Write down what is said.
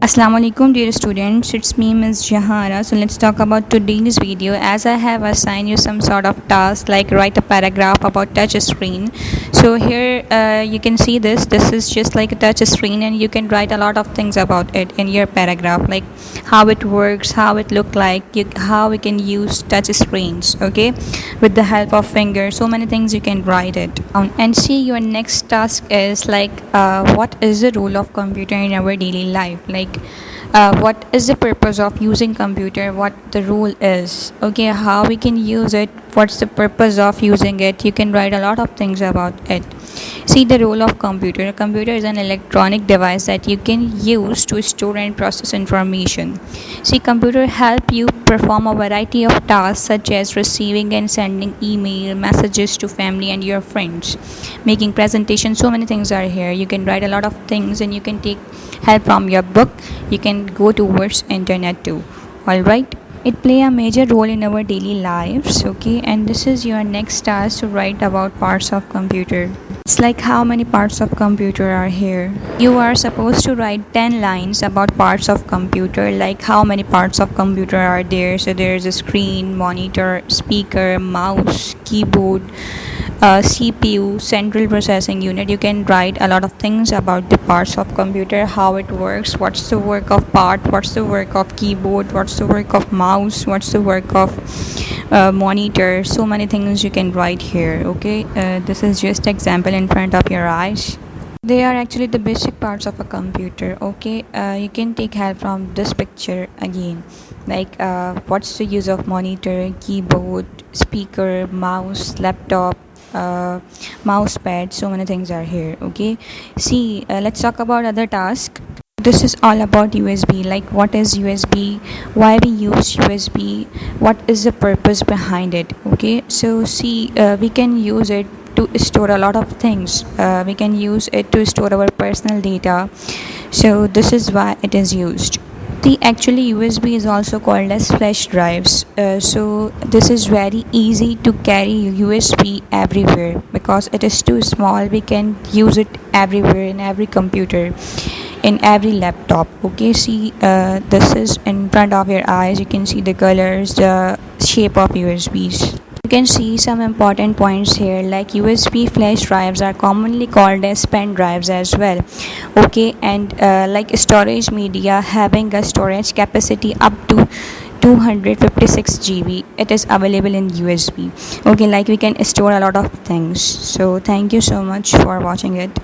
Assalamu alaikum dear students, it's me Ms. Jahanara. So let's talk about today's video. As I have assigned you some sort of task like write a paragraph about touch screen. So here you can see this is just like a touch screen and you can write a lot of things about it in your paragraph, like how it works, how it look like, how we can use touch screens, okay, with the help of fingers. So many things you can write it. And see, your next task is like what is the role of computer in our daily life, like what is the purpose of using computer, what the role is, okay, how we can use it, what's the purpose of using it. You can write a lot of things about it. See, the role of computer. A computer is an electronic device that you can use to store and process information. See, computer help you perform a variety of tasks such as receiving and sending email messages to family and your friends, making presentations. So many things are here. You can write a lot of things and you can take help from your book. You can go towards internet too. All right, it play a major role in our daily lives, okay, and this is your next task to write about parts of computer. It's like how many parts of computer are here. You are supposed to write 10 lines about parts of computer, like how many parts of computer are there. So there's a screen, monitor, speaker, mouse, keyboard, CPU, central processing unit. You can write a lot of things about the parts of computer, how it works, what's the work of part, what's the work of keyboard, what's the work of mouse, what's the work of monitor. So many things you can write here, okay. This is just example in front of your eyes. They are actually the basic parts of a computer, okay. You can take help from this picture again, like what's the use of monitor, keyboard, speaker, mouse, laptop, mouse pad. So many things are here, okay. See, let's talk about other task. This is all about USB, like what is USB, why we use USB, what is the purpose behind it, okay. So see, we can use it to store a lot of things. We can use it to store our personal data, so this is why it is used. The actually USB is also called as flash drives. So this is very easy to carry USB everywhere because it is too small. We can use it everywhere, in every computer, in every laptop, okay. See, this is in front of your eyes. You can see the colors, the shape of USBs. You can see some important points here, like USB flash drives are commonly called as pen drives as well, okay, and like storage media having a storage capacity up to 256 GB. It is available in USB, okay, like we can store a lot of things. So thank you so much for watching it.